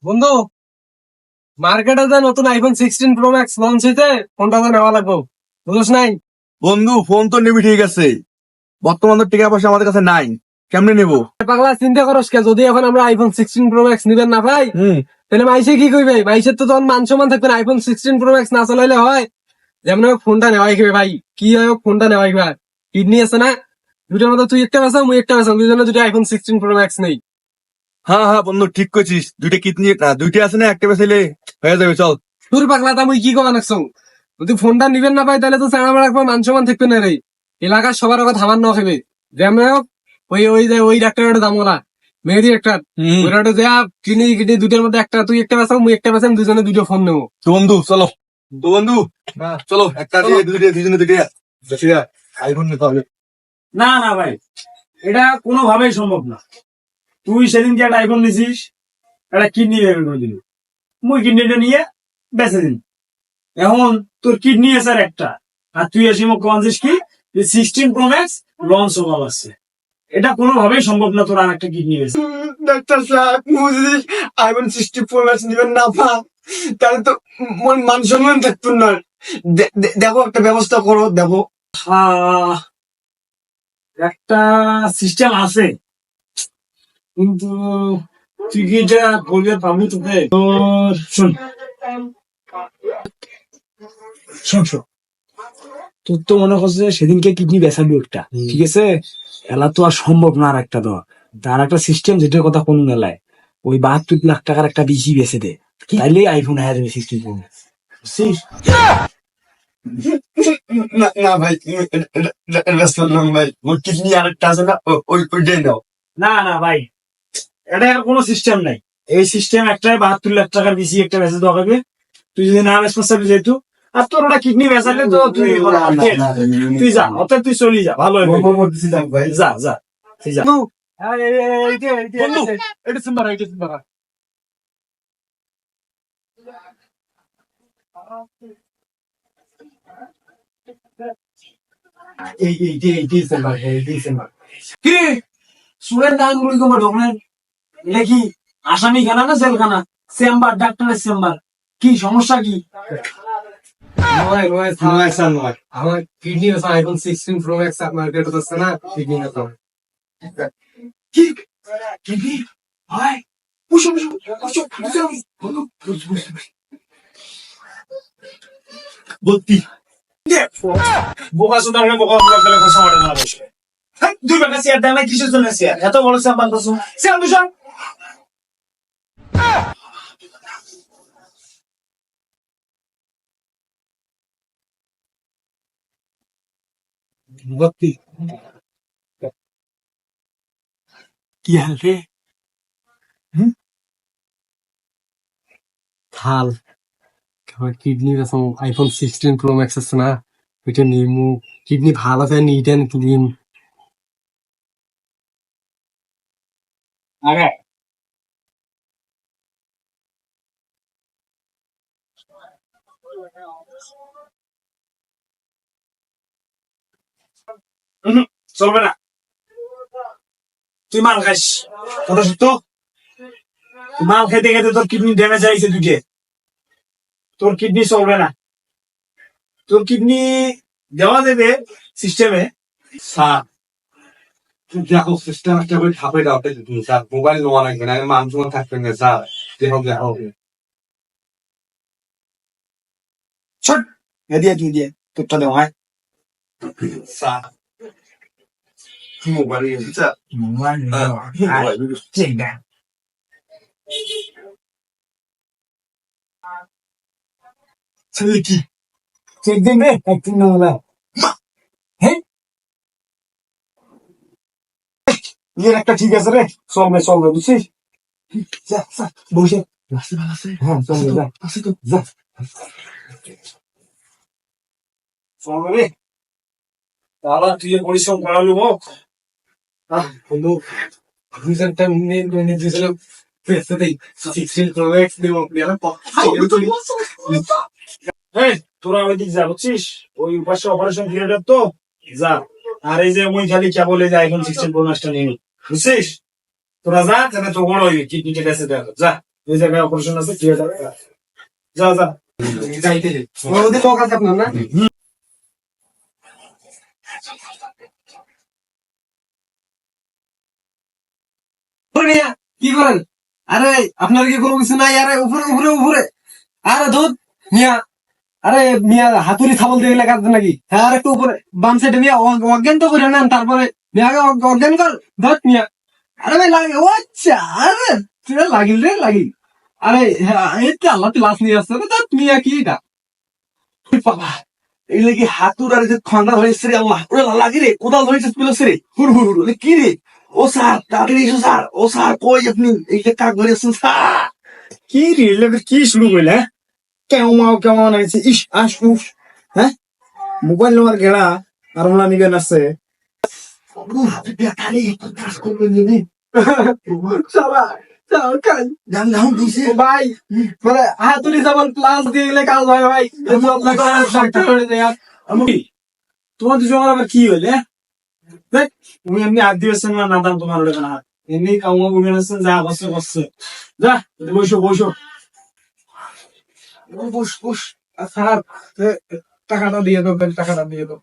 বন্ধু, মার্কেটে যে নতুন আইফোন 16 প্রো ম্যাক্স লঞ্চ হয়েছে, ফোনটা তো নেওয়া লাগবে, বুঝছ নাই? বন্ধু ফোন তো নিবি ঠিক আছে, বর্তমান তো টাকা পয়সা আমাদের কাছে নাই, কেমনে নেবো? পাগলা চিন্তা করস কে? যদি এখন আমরা আইফোন 16 প্রো ম্যাক্স নিবেন না ভাই, তাহলে মাইসে কি কইবে? মাইসের তো তখন মান সম্মান থাকবে না। আইফোন 16 প্রো ম্যাক্স না চালাইলে হয়? যেমন হোক ফোনটা নেওয়াই খেবে ভাই, কি হয় হোক ফোনটা নেওয়াই ভাই। কিডনি আছে না, দুটার মধ্যে তুই একটা বেচাও মুই একটা বেচাও, দুজনে দুটো আইফোন 16 প্রো ম্যাক্স নেই। হ্যাঁ হ্যাঁ বন্ধু ঠিক করছিস, দুইটা কিডনি না দুইটা আছে না, একটা বেসাইলে হয়ে যাবে, চল। তোর পাগলা তা মুই কি কবা নাকছো? যদি ফোনটা নিবেন না পাই তাহলে তো চাঙা মারা রাখবো, মান সম্মান থাকবে না রে। এলাকার সবার আগে থামার না খাবে। যেমন হোক ওই ওই যে ওই ডাক্তারের দাম ওলা মেহেদি ডাক্তার, ওইটা যা কিডনি কিডনি দুটোর মধ্যে একটা, তুই একটা বেচাও মুই একটা বেচাম, দুজনে দুটো ফোন নেবো। তো বন্ধু চলো, তো বন্ধু চলো, একটা দিয়ে দুজনে দুইটা আইফোন নিতে হবে। না না ভাই, এটা কোনোভাবেই সম্ভব না। তুই সেদিন যে একটা আইফোন নিছিস, একটা কিডনি বের করে দিলি, মুই কিডনিটা নিয়ে বেঁচে দিন। এখন তোর কিডনি আছে আর একটা, আর তুই এসে মুখ কনছিস কি 16 প্রো ম্যাক্স লঞ্চ হওয়া আছে। এটা কোনোভাবেই সম্ভব না তোর আর একটা কিডনি বেঁচে। ডাক্তার সাহেব, মুই যদি আইফোন 60 প্রো ম্যাক্স নিবেন না পান, তাহলে তো মন মান সম্মান থাকতো না। দেখো একটা ব্যবস্থা করো, দেখো। একটা সিস্টেম আছে, কিন্তু তুই কি এটা করবে পাবি? তোকে তোর শোন শোন শোন, তোর তো মনে করছে সেদিনকে কিডনি বেচাবি একটা, ঠিক আছে? এলা তো আর সম্ভব না আর একটা দেওয়া। তার একটা সিস্টেম, যেটার কথা কোন মেলায় ওই 72 লাখ টাকার একটা বিসি বেচে দে, তাইলে আইফোন হয়ে যাবে 16 প্রো ম্যাক্স, বুঝছিস? না না ভাই, এটা শুনলাম ভাই, মোর কিডনি আরেকটা আছে না, ওইটাই নাও। না না ভাই, এটা আর কোনো সিস্টেম নাই। এই সিস্টেম একটাই, 72 লাখ টাকার বিসি একটা বেচে দেওয়া হবে। তুই যদি না বেচতে চাবি যেহেতু, আর তোর ওটা কিডনি বেচালে তো তুই তুই যা, অতএব তুই চলি যা, ভালো হবে। ভাই যা যা তুই যা। বন্ধু, এটা সিম্বার, এটা সিম্বার। এই ডিসেম্বর কি সুরের নাম গুলি তোমার ঢোকলেন? এটা কি আসামি খানা না জেলখানা? চেম্বার, ডাক্তারের চেম্বার। কি সমস্যা কি? আমার কিডনি আছে, আইফোন 16 প্রো ম্যাক্স মার্কেটে আছে না, কিডনি আছে। কি কিডনি ভাই? বসো বসো বসো বসো বসো। বলতি বোকা সুদার বোকা বোকা গেলে কথা মারে না বসে। হ্যাঁ, দুই টাকা চেয়ার দেয় না, কিসের জন্য চেয়ার? এত বড় চেয়ার বান্ধবছো, চেয়ার বসো। ভর্তি কি হাল রে? খাল আমার কিডনি আছে, আইফোন 16 প্রো ম্যাক্স আছে না, ওইটা নিমু। কিডনি ভালো আছে, নিট অ্যান্ড ক্লিন। আরে চলবে না, তুই মাল খাইস। কথা সত্য, মাল খেতে খেতে তোর কিডনি ড্যামেজ হয়েছে দুইটে। তোর কিডনি চলবে না। তোর কিডনি দেওয়া দেবে সিস্টেমে। স্যার দেখো, সিস্টেম একটা করে ঠাপে দাও, স্যার মোবাইল নেওয়া লাগবে না, মানুষ থাকবেন না স্যার, দেখো দেখো। ছোট এদিকে তুই দিয়ে তোরটা দেওয়া হয়। স্যার মোবাইল স্যার ঠিক না, ছেলে কি চেক দিন রে, একদিন না হলে। হ্যাঁ, ইয়ের একটা ঠিক আছে রে, চলবে চলবে, বুঝছিস? যা যা বসে, হ্যাঁ চলবে, যা যা চলবে রে। তাহলে তুই যে পরিশ্রম করালো হোক। বন্ধু, রিজন টাইম নিয়ে দিয়েছিলাম, পেছতেই 16 প্রো ম্যাক্স দেবো। এই তোরা ওই দিক যা, বুঝছিস? ওই পাশে অপারেশন থিয়েটার তো, যা। আর এই যে মুই খালি কেবল এই যে আইফোন 16 প্রো ম্যাক্সটা নিয়ে নি, বুঝছিস? তোরা যা, তাহলে তো বড় হইবি, কিডনিটা কাছে দেখ, যা। এই জায়গায় অপারেশন আছে, ঠিক আছে যা যা। যাইতেছে ওদের লোক আছে আপনার না? ওরে মিয়া, কি করেন? আরে আপনার কি কোনো কিছু নাই? আরে উপরে উপরে উপরে, আরে দুধ মিয়া, আরে মিয়া হাতুড়ি থাবল দিয়ে গেলে কাটবে নাকি? হ্যাঁ আর একটু উপরে বাম সাইডে মিয়া অজ্ঞান তো করে নেন, তারপরে মিয়া আগে অজ্ঞান কর ধর মিয়া। আরে ভাই লাগে, ও আচ্ছা, আরে তুই লাগিল রে লাগিল। আরে হ্যাঁ, এই তো আল্লাহ তুই লাশ নিয়ে আসছে তো মিয়া, কি এটা? বাবা এই লাগি হাতুর আর যে ঠান্ডা হয়েছে রে আল্লাহ, ওরে লাগি রে কোদাল ধরেছে পিলছে রে, হুর হুর হুর, কি রে? ও স্যার তাড়াতাড়ি এসো স্যার, ও স্যার কই আপনি? এই যে কাক ধরেছেন স্যার। কি রিলেটেড কি শুরু করলে? কেমন আছে? ইস আস উফ, হ্যাঁ মোবাইল নাম্বার গেড়া আর ওলা নিবেন আছে। উফ, বেকারি কাজ করবেন জানি। সারা চাল খাই জান গাউন দিছে ভাই, মানে হাতুড়ি যেমন প্লাস দিয়ে গেলে কাজ হয় ভাই, কিন্তু আপনাকে ডাক্তার করে যায়। আমি তোমার দুজন আবার কি হইলে? দেখ তুমি এমনি হাত দিয়েছেন না, নাদান তোমার ওটা না, এমনি কাউমা বুঝে আছেন, যা বসছে বসছে, যা বসো বসো। বস বস, স্যার টাকাটা দিয়ে দাও, টাকাটা দিয়ে দাও।